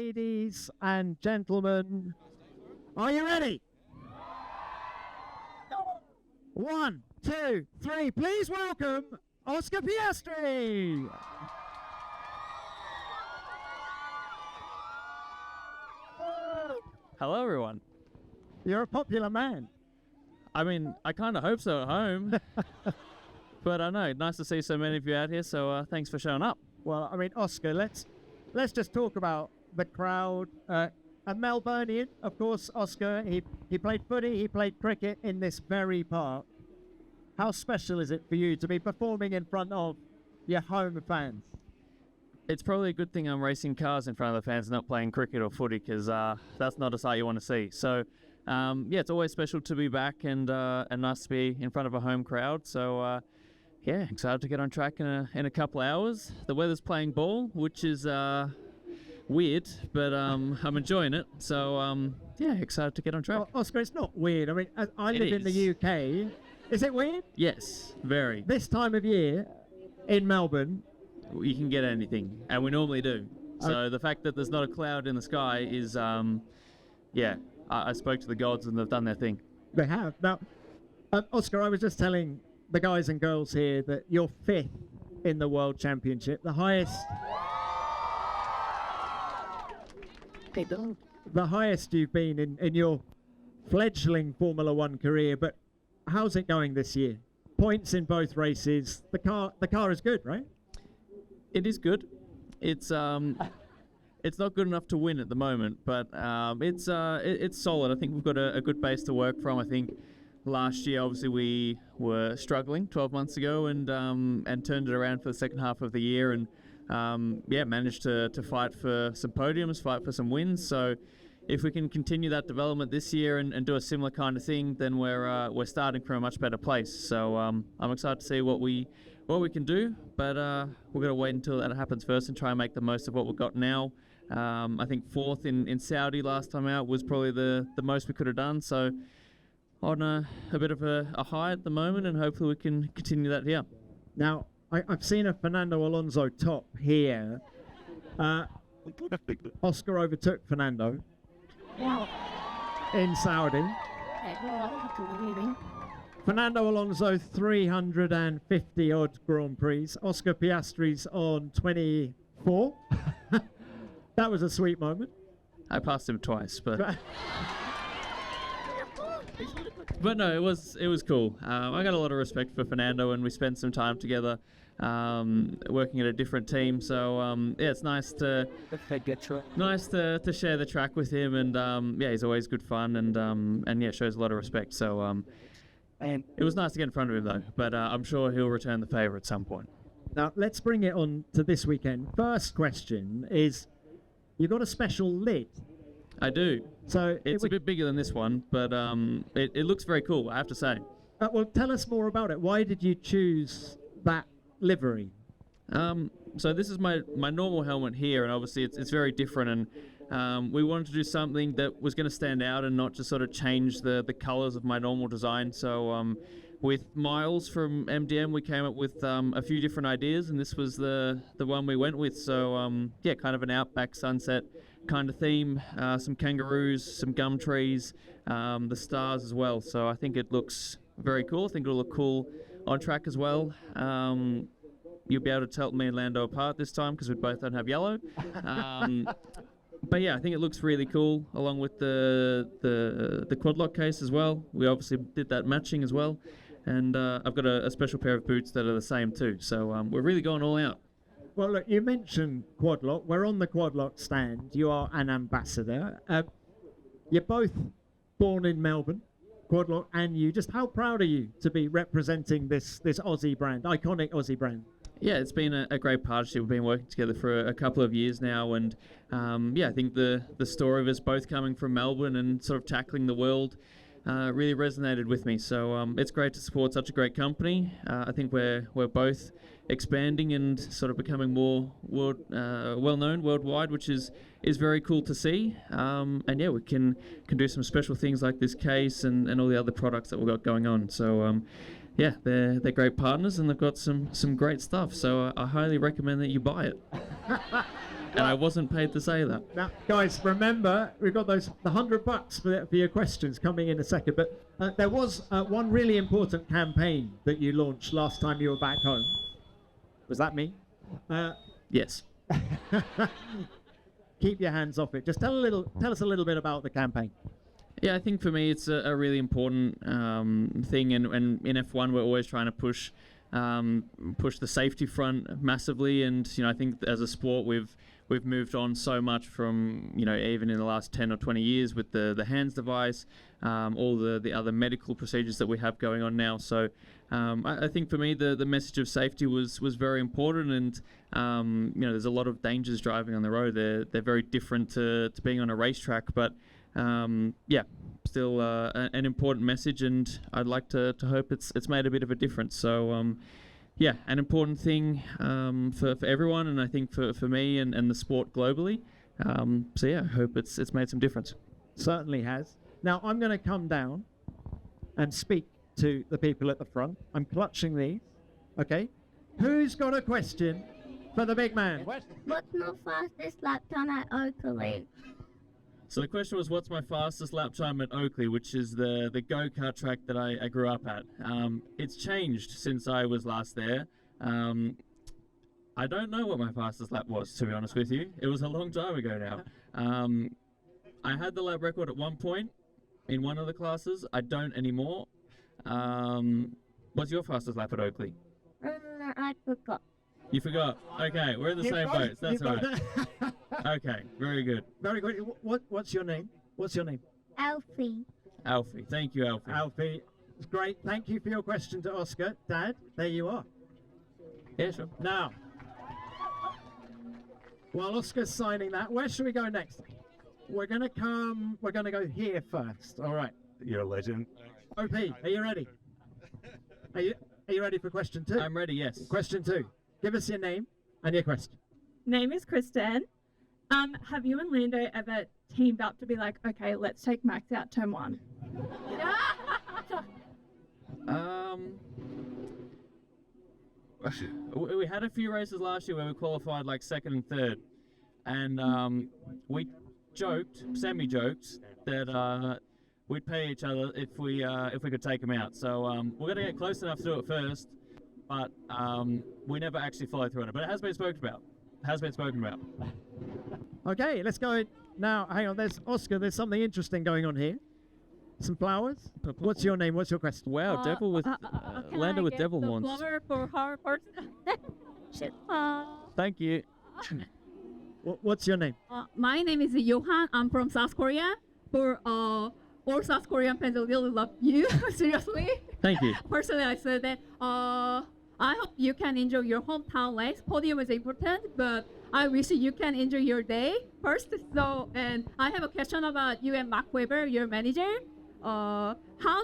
Ladies and gentlemen, are you ready? 1, 2, 3, please welcome Oscar Piastri. Hello, everyone. You're a popular man. I mean, I kind of hope so at home. But I know, nice to see so many of you out here, so thanks for showing up. Well, I mean, Oscar, let's just talk about the crowd. A Melburnian, of course, Oscar, he played footy, he played cricket in this very park. How special is it for you to be performing in front of your home fans? It's probably a good thing I'm racing cars in front of the fans, not playing cricket or footy, because that's not a sight you want to see. So, yeah, it's always special to be back and nice to be in front of a home crowd. So, yeah, excited to get on track in a couple hours. The weather's playing ball, which is weird, but I'm enjoying it. So, yeah, excited to get on track. Well, Oscar, it's not weird. I mean, I live in the UK. Is it weird? Yes, very. This time of year in Melbourne, you can get anything, and we normally do. So the fact that there's not a cloud in the sky is, yeah, I spoke to the gods and they've done their thing. They have. Now, Oscar, I was just telling the guys and girls here that you're 5th in the World Championship, the highest you've been in your fledgling Formula One career. But how's it going this year? Points in both races. The car is good, right? It is good. It's not good enough to win at the moment, but it's solid. I think we've got a good base to work from. I think last year, obviously, we were struggling 12 months ago and turned it around for the second half of the year and yeah, managed to fight for some podiums, fight for some wins. So if we can continue that development this year and do a similar kind of thing, then we're starting from a much better place. So I'm excited to see what we can do, but we're going to wait until that happens first and try and make the most of what we've got now. I think 4th in Saudi last time out was probably the most we could have done. So on a bit of a high at the moment, and hopefully we can continue that here. Now, I've seen a Fernando Alonso top here. Oscar overtook Fernando in Saudi. Fernando Alonso 350 odd Grand Prix. Oscar Piastri's on 24. That was a sweet moment. I passed him twice, but but no, it was cool. I got a lot of respect for Fernando, and we spent some time together working at a different team. So yeah, it's nice to share the track with him, and yeah, he's always good fun, and yeah, shows a lot of respect. So it was nice to get in front of him though, but I'm sure he'll return the favour at some point. Now let's bring it on to this weekend. First question is, you've got a special lid. I do. So it's a bit bigger than this one, but it looks very cool, I have to say. Well, tell us more about it. Why did you choose that livery? So this is my normal helmet here, and obviously it's very different, and we wanted to do something that was going to stand out and not just sort of change the colours of my normal design. So with Miles from MDM, we came up with a few different ideas, and this was the one we went with. So yeah, kind of an outback sunset kind of theme, some kangaroos, some gum trees, the stars as well. So I think it looks very cool. I think it'll look cool on track as well. You'll be able to tell me and Lando apart this time because we both don't have yellow. But yeah, I think it looks really cool, along with the quadlock case as well. We obviously did that matching as well, and I've got a special pair of boots that are the same too. So we're really going all out. Well, look, you mentioned quadlock. We're on the quadlock stand. You are an ambassador. You're both born in Melbourne, quadlock and you. Just how proud are you to be representing this Aussie brand, iconic Aussie brand? Yeah, it's been a great partnership. We've been working together for a couple of years now, and yeah, I think the story of us both coming from Melbourne and sort of tackling the world really resonated with me. So it's great to support such a great company. I think we're both expanding and sort of becoming more well known worldwide, which is very cool to see. And yeah, we can do some special things like this case and all the other products that we've got going on. So yeah, they're great partners, and they've got some great stuff. So I highly recommend that you buy it. and I wasn't paid to say that. Now, guys, remember, we've got the $100 for your questions coming in a second, but there was one really important campaign that you launched last time you were back home. Was that me? Yes. Keep your hands off it. Just tell us a little bit about the campaign. Yeah, I think for me it's a really important thing, and in F1 we're always trying to push the safety front massively, and I think as a sport we've moved on so much from even in the last 10 or 20 years with the hands device, all the other medical procedures that we have going on now. So I think for me the message of safety was very important, and there's a lot of dangers driving on the road. They're very different to being on a racetrack, but still an important message, and I'd like to hope it's made a bit of a difference. So an important thing for everyone, and I think for me and the sport globally. I hope it's made some difference. Certainly has. Now I'm going to come down and speak to the people at the front. I'm clutching these. Okay. Who's got a question for the big man? What's my fastest lap time at Oakley? So the question was, what's my fastest lap time at Oakley, which is the go-kart track that I grew up at. It's changed since I was last there. I don't know what my fastest lap was, to be honest with you. It was a long time ago now. I had the lap record at one point in one of the classes. I don't anymore. What's your fastest lap at Oakley? I forgot. You forgot? Okay, we're in the same boat. That's all right. Okay, very good. Very good. What's your name? What's your name? Alfie. Alfie. Thank you, Alfie. Alfie, it's great. Thank you for your question to Oscar. Dad, there you are. Yeah, sure. Now, while Oscar's signing that, where should we go next? We're going to go here first. All right. You're a legend. OP, are you ready? Are you ready for question 2? I'm ready, yes. Question 2. Give us your name and your question. Name is Kristen. Have you and Lando ever teamed up to be like, okay, let's take Max out turn 1? We had a few races last year where we qualified like 2nd and 3rd, and we semi-joked that we'd pay each other if we could take him out. So we're gonna get close enough to do it first, but we never actually follow through on it. But it has been spoken about. Okay, let's go now. Hang on, there's Oscar. There's something interesting going on here. Some flowers. What's your name? What's your question? Wow, devil with Lando with devil horns. Flower for her person. Shit. Thank you. What's your name? My name is Johan. I'm from South Korea. For all South Korean fans, I really love you. Seriously. Thank you. Personally, I said that. I hope you can enjoy your hometown race. Podium is important, but I wish you can enjoy your day first. So, and I have a question about you and Mark Webber, your manager. How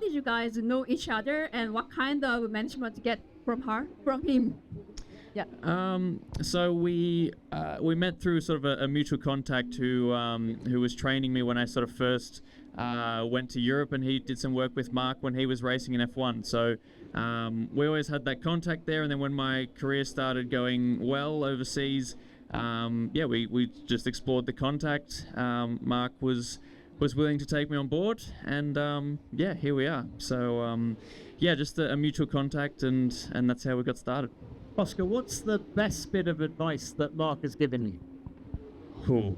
did you guys know each other, and what kind of management you get from him? Yeah. So we met through sort of a mutual contact who was training me when I sort of first went to Europe, and he did some work with Mark when he was racing in F1. So we always had that contact there, and then when my career started going well overseas, we just explored the contact. Mark was willing to take me on board, and here we are. So just a mutual contact, and that's how we got started. Oscar, what's the best bit of advice that Mark has given you? Cool.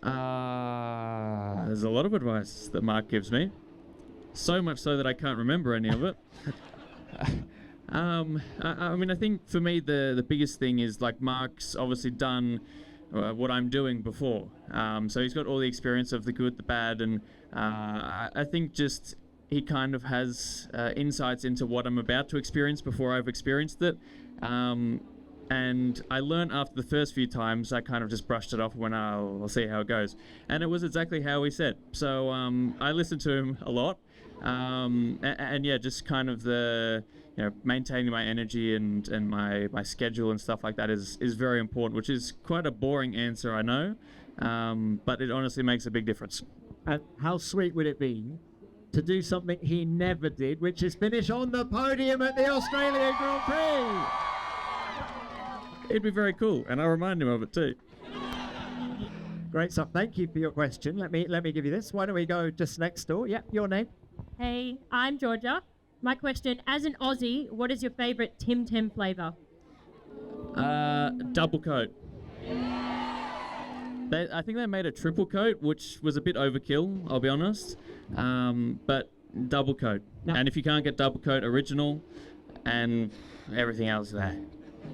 There's a lot of advice that Mark gives me. So much so that I can't remember any of it. I think for me the biggest thing is, like, Mark's obviously done what I'm doing before. So he's got all the experience of the good, the bad, and I think just he kind of has insights into what I'm about to experience before I've experienced it. And I learned after the first few times, I kind of just brushed it off when I'll see how it goes. And it was exactly how he said. So I listened to him a lot. Just kind of the, maintaining my energy and my schedule and stuff like that is very important, which is quite a boring answer, I know. But it honestly makes a big difference. And how sweet would it be to do something he never did, which is finish on the podium at the Australian Grand Prix? It'd be very cool, and I'll remind him of it too. Great stuff. Thank you for your question. Let me give you this. Why don't we go just next door? Yeah, your name. Hey, I'm Georgia. My question, as an Aussie, what is your favourite Tim Tam flavour? Double coat. I think they made a triple coat, which was a bit overkill, I'll be honest. But double coat. No. And if you can't get double coat, original, and everything else,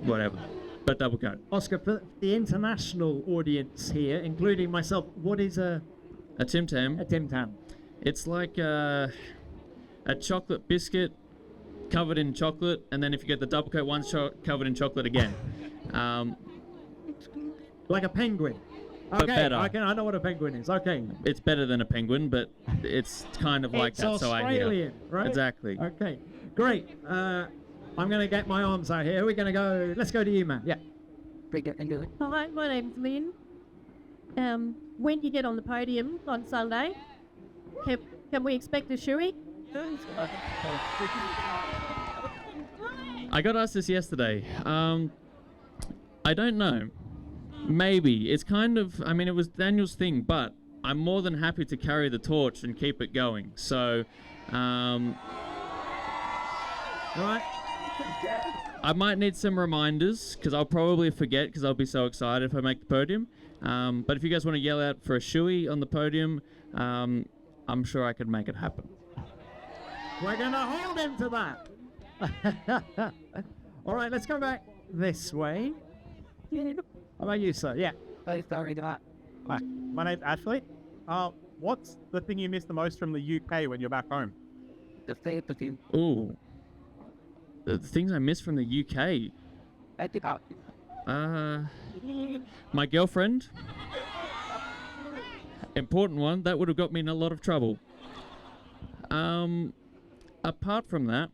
whatever. But double coat. Oscar, for the international audience here, including myself, what is a Tim Tam. Tim Tam? It's like a chocolate biscuit covered in chocolate, and then if you get the double coat one's covered in chocolate again. Like a penguin. But Okay, better. I know what a penguin is. Okay. It's better than a penguin, but it's kind of like It's that, so I hear. Australian, right? Exactly. Okay, great. I'm going to get my arms out here. We're going to go. Let's go to you, Matt. Yeah. Hi, my name's Lynn. When you get on the podium on Sunday, can we expect a shoey? I got asked this yesterday. I don't know. Maybe. It's kind of, I mean, it was Daniel's thing, but I'm more than happy to carry the torch and keep it going. So, All right. I might need some reminders because I'll probably forget because I'll be so excited if I make the podium. But if you guys want to yell out for a shoey on the podium, I'm sure I could make it happen. We're going to hold him to that. All right, let's go back this way. How about you, sir? Yeah. Hi, my name's Ashley. What's the thing you miss the most from the UK when you're back home? Ooh. The things I miss from the UK. My girlfriend. Important one. That would have got me in a lot of trouble. Apart from that,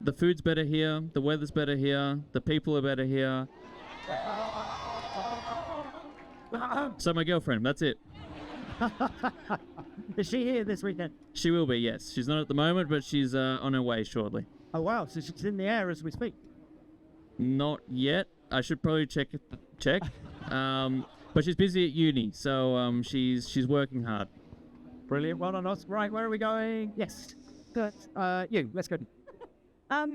the food's better here, the weather's better here, the people are better here. So my girlfriend, that's it. Is she here this weekend? She will be, yes. She's not at the moment, but she's on her way shortly. Oh, wow. So she's in the air as we speak. Not yet. I should probably check. But she's busy at uni, so she's working hard. Brilliant. Well done, Oscar. Right, where are we going? Yes. Good. Let's go.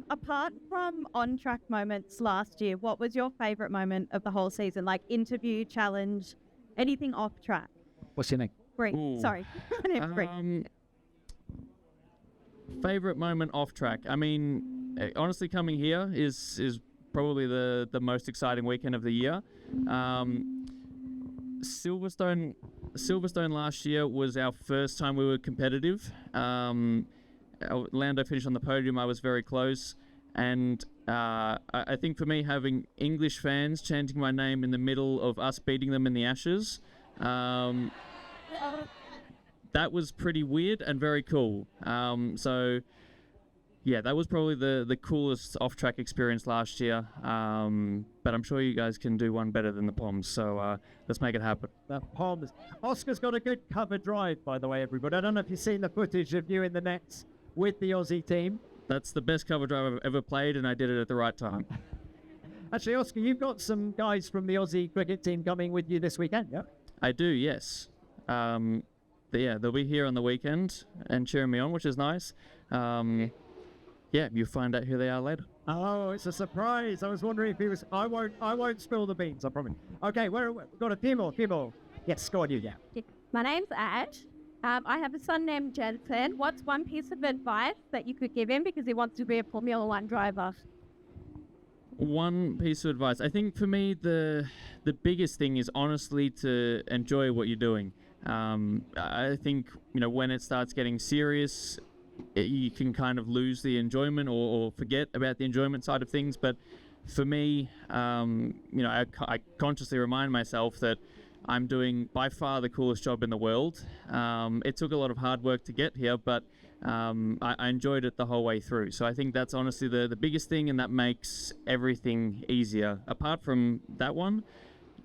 Apart from on-track moments last year, what was your favourite moment of the whole season? Like interview, challenge, anything off track? What's your name? Bree. Ooh. Sorry. My name's Bree. Favorite moment off track. I mean, honestly, coming here is probably the most exciting weekend of the year. Silverstone last year was our first time we were competitive. Lando finished on the podium. I was very close, and I think for me, having English fans chanting my name in the middle of us beating them in the Ashes, that was pretty weird and very cool. So yeah, that was probably the coolest off-track experience last year. But I'm sure you guys can do one better than the Poms. So let's make it happen. The Poms. Oscar's got a good cover drive, by the way, everybody. I don't know if you've seen the footage of you in the nets with the Aussie team. That's the best cover drive I've ever played, and I did it at the right time. Actually, Oscar, you've got some guys from the Aussie cricket team coming with you this weekend, yeah? I do, yes. They'll be here on the weekend and cheering me on, which is nice. Yeah, you'll find out who they are later. Oh, it's a surprise. I was wondering if he was... I won't spill the beans, I promise. Okay, we've got a Timor. Yes, go on, you, yeah. My name's Ash. I have a son named Jensen. What's one piece of advice that you could give him because he wants to be a Formula One driver? One piece of advice. I think for me, the biggest thing is honestly to enjoy what you're doing. I think, when it starts getting serious, you can kind of lose the enjoyment or forget about the enjoyment side of things. But for me, I consciously remind myself that I'm doing by far the coolest job in the world. It took a lot of hard work to get here, but I enjoyed it the whole way through. So I think that's honestly the biggest thing, and that makes everything easier. Apart from that one,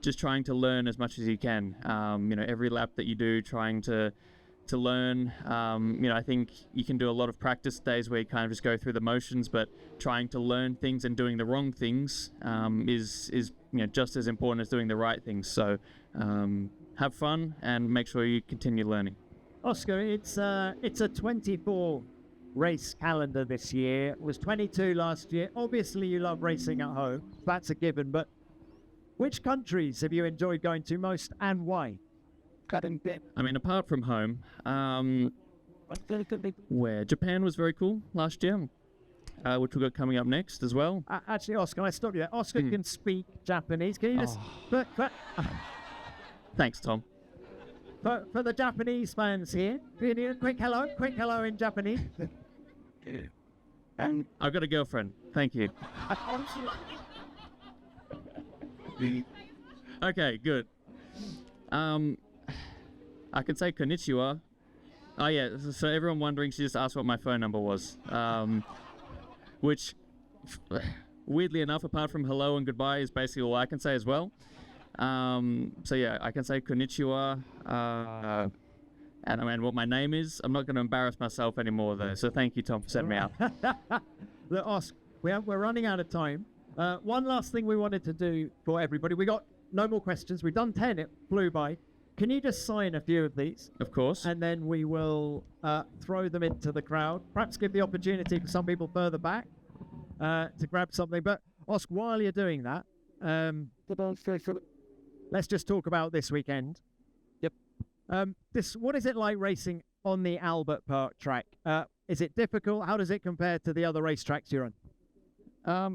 just trying to learn as much as you can. Every lap that you do, trying to to learn. I think you can do a lot of practice days where you kind of just go through the motions, but trying to learn things and doing the wrong things is just as important as doing the right things. So have fun and make sure you continue learning. Oscar, it's a 24 race calendar this year. It was 22 last year. Obviously, you love racing at home. That's a given. But which countries have you enjoyed going to most and why? I mean, apart from home, where Japan was very cool last year, which we've got coming up next as well. Actually, Oscar, can I stop you there? Oscar can speak Japanese. Can you just... Thanks, Tom. For the Japanese fans here, quick hello in Japanese. I've got a girlfriend. Thank you. Okay, good. I can say konnichiwa. Oh yeah, so everyone wondering, she just asked what my phone number was. Which, weirdly enough, apart from hello and goodbye, is basically all I can say as well. So yeah, I can say konnichiwa, and what my name is. I'm not going to embarrass myself anymore though, so thank you, Tom, for setting me up. Look, Oscar, we're running out of time. One last thing we wanted to do for everybody. We got no more questions. We've done 10, it flew by. Can you just sign a few of these? Of course. And then we will throw them into the crowd. Perhaps give the opportunity for some people further back to grab something. But Oscar, while you're doing that, let's just talk about this weekend. Yep. What is it like racing on the Albert Park track? Is it difficult? How does it compare to the other racetracks you're on?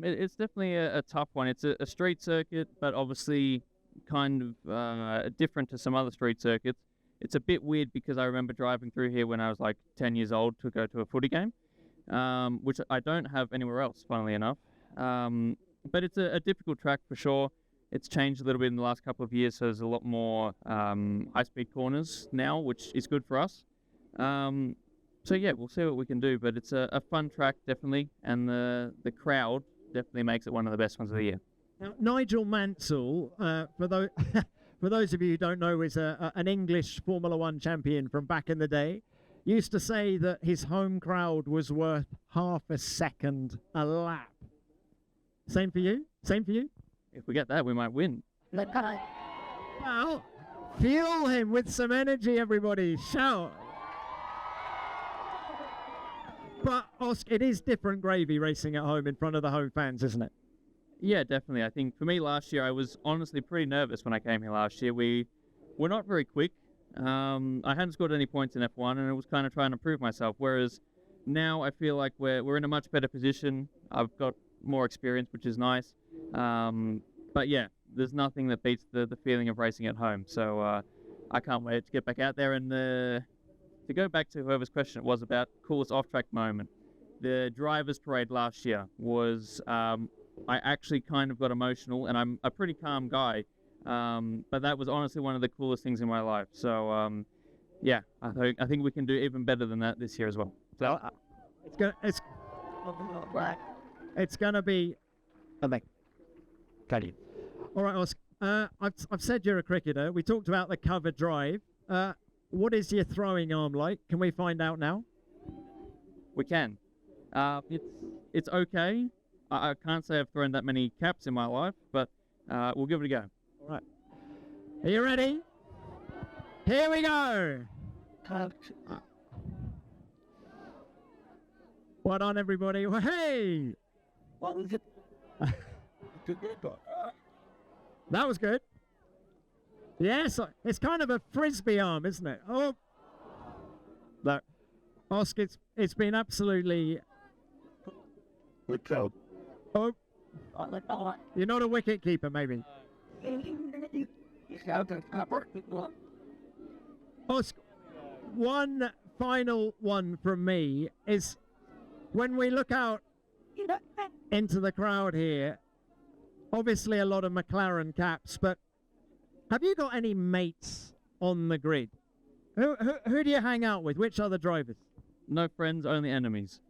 It's definitely a tough one. It's a street circuit, but obviously kind of different to some other street circuits. It's a bit weird because I remember driving through here when I was like 10 years old to go to a footy game, which I don't have anywhere else, funnily enough. But it's a difficult track for sure. It's changed a little bit in the last couple of years, so there's a lot more high-speed corners now, which is good for us. So yeah, we'll see what we can do, but it's a fun track, definitely, and the crowd definitely makes it one of the best ones of the year. Now, Nigel Mansell, for those of you who don't know, is an English Formula One champion from back in the day, used to say that his home crowd was worth half a second a lap. Same for you? Same for you? If we get that, we might win. Well, fuel him with some energy, everybody. Shout. But, Oscar, it is different gravy racing at home in front of the home fans, isn't it? Yeah, definitely. I think for me last year, I was honestly pretty nervous when I came here last year. We were not very quick. I hadn't scored any points in F1, and it was kind of trying to prove myself. Whereas now I feel like we're in a much better position. I've got more experience, which is nice. But yeah, there's nothing that beats the feeling of racing at home. So I can't wait to get back out there. And to go back to whoever's question it was about coolest off-track moment, the drivers' parade last year was... I actually kind of got emotional, and I'm a pretty calm guy, but that was honestly one of the coolest things in my life. So, yeah, I think we can do even better than that this year as well. So, it's gonna be. All right, Oscar. I've said you're a cricketer. We talked about the cover drive. What is your throwing arm like? Can we find out now? We can. It's okay. I can't say I've thrown that many caps in my life, but we'll give it a go. All right. Are you ready? Here we go. Well done, everybody. Well, hey! That was good. Yes, it's kind of a frisbee arm, isn't it? Oh, no, Oscar, it's been absolutely. Oh, you're not a wicket keeper, maybe. Oscar, one final one from me is when we look out into the crowd here, obviously a lot of McLaren caps, but have you got any mates on the grid? Who do you hang out with? Which other drivers? No friends, only enemies.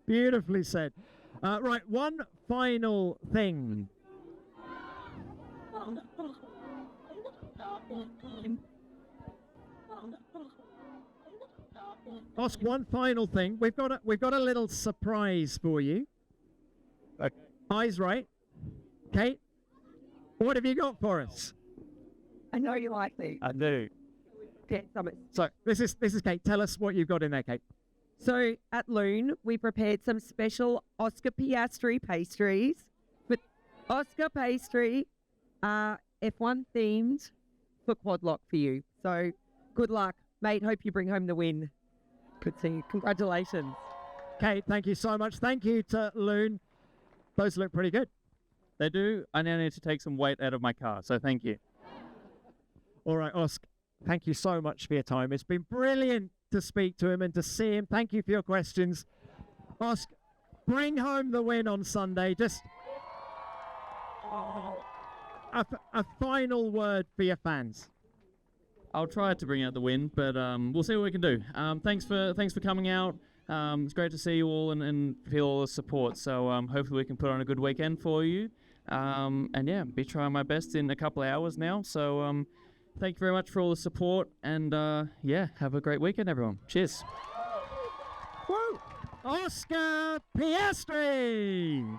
Beautifully said. Right, one final thing. Oscar, one final thing. We've got a little surprise for you. Okay. Eyes right. Kate, what have you got for us? I know you like these. I do. Okay, Summit. So this is Kate. Tell us what you've got in there, Kate. So at Loon, we prepared some special Oscar Piastri pastries. But Oscar Pastry, F1 themed for quadlock for you. So good luck, mate. Hope you bring home the win. Good to see you. Congratulations. Kate, thank you so much. Thank you to Loon. Those look pretty good. They do. I now need to take some weight out of my car, so thank you. All right, Oscar, thank you so much for your time. It's been brilliant to speak to him and to see him. Thank you for your questions. Oscar, bring home the win on Sunday. Just a final word for your fans. I'll try to bring out the win, but we'll see what we can do. Thanks for coming out. It's great to see you all and feel all the support. So hopefully we can put on a good weekend for you. And yeah, be trying my best in a couple of hours now. So thank you very much for all the support. And yeah, have a great weekend, everyone. Cheers. Woo! Oscar Piastri!